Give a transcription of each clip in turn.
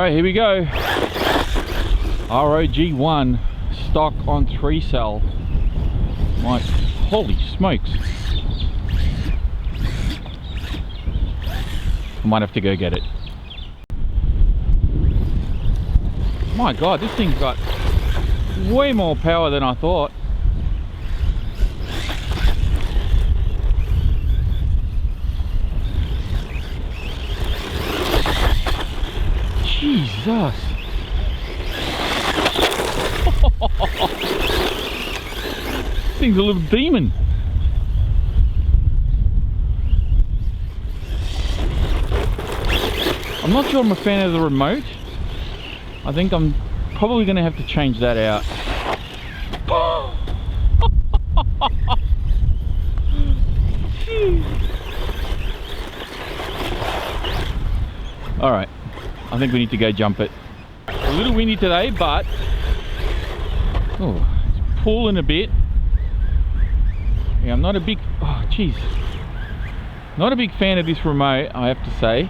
Alright, here we go. ROG1 stock on 3-cell. My holy smokes. I might have to go get it. My god, this thing's got way more power than I thought. Jesus. This thing's a little demon. I'm not sure I'm a fan of the remote. I think I'm probably going to have to change that out. Alright, I think we need to go jump it. A little windy today, but oh, it's pulling a bit. Yeah, I'm not a big, oh jeez, not a big fan of this remote, I have to say.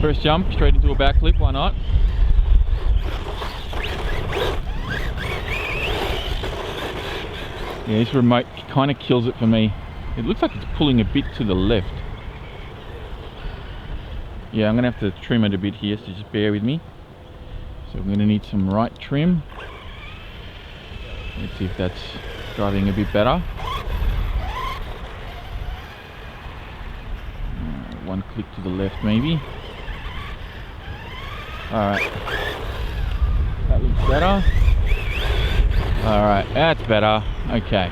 First jump, straight into a backflip, why not? Yeah, this remote kind of kills it for me. It looks like it's pulling a bit to the left. Yeah, I'm going to have to trim it a bit here, so just bear with me. So I'm going to need some right trim. Let's see if that's driving a bit better. One click to the left maybe. Alright. That looks better. Alright, that's better. Okay.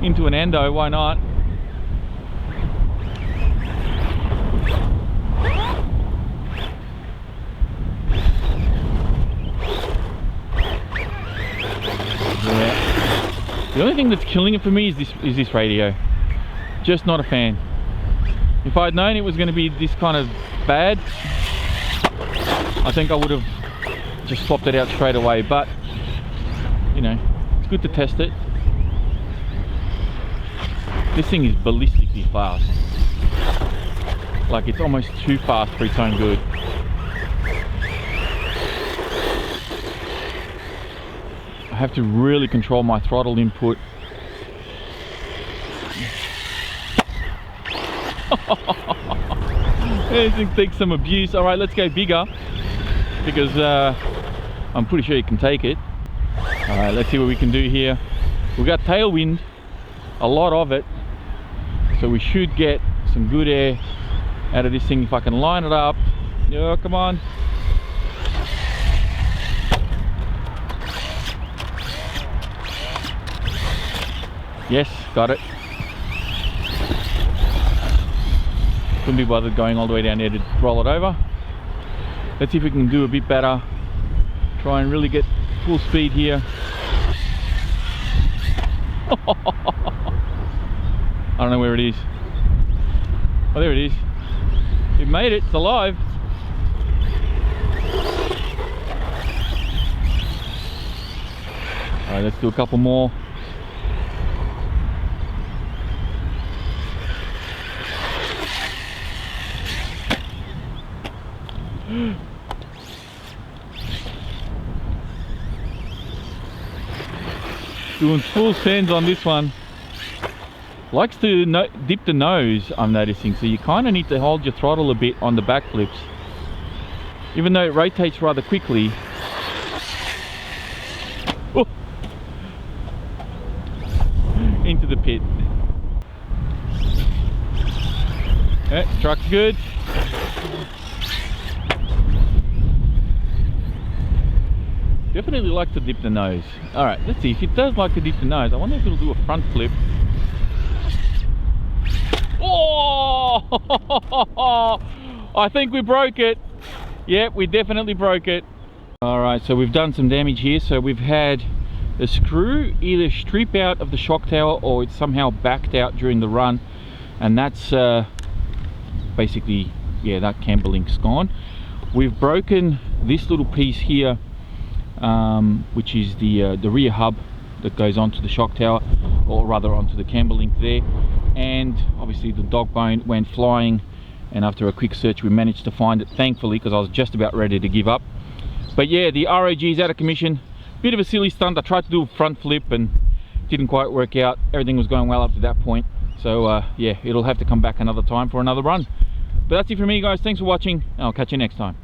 Into an endo, why not? Yeah. The only thing that's killing it for me is this radio. Just not a fan. If I'd known it was going to be this kind of bad, I think I would have just swapped it out straight away, but you know, it's good to test it. This thing is ballistically fast. Like, it's almost too fast for its own good. I have to really control my throttle input. This thing takes some abuse. Alright, let's go bigger, because I'm pretty sure you can take it. Alright, let's see what we can do here. We've got tailwind, a lot of it, so we should get some good air out of this thing if I can line it up. Oh, come on. Yes, got it. Couldn't be bothered going all the way down there to roll it over. Let's see if we can do a bit better. Try and really get full speed here. I don't know where it is. Oh, there it is. It made it. It's alive. Alright, let's do a couple more. Doing full sends on this one. Likes to dip the nose, I'm noticing, so you kind of need to hold your throttle a bit on the back flips. Even though it rotates rather quickly. Oh. Into the pit. Okay, truck's good. Definitely likes to dip the nose. Alright, let's see. If it does like to dip the nose, I wonder if it'll do a front flip. Oh! I think we broke it. Yep, we definitely broke it. Alright, so we've done some damage here. So we've had the screw either strip out of the shock tower or it's somehow backed out during the run. And that's basically, yeah, that camber link's gone. We've broken this little piece here, which is the rear hub that goes onto the shock tower, or rather onto the camber link there. And obviously the dog bone went flying, and after a quick search we managed to find it, thankfully, because I was just about ready to give up. But yeah, the ROG is out of commission. Bit of a silly stunt. I tried to do a front flip and didn't quite work out. Everything was going well up to that point. So yeah, it'll have to come back another time for another run. But that's it from me, guys. Thanks for watching, and I'll catch you next time.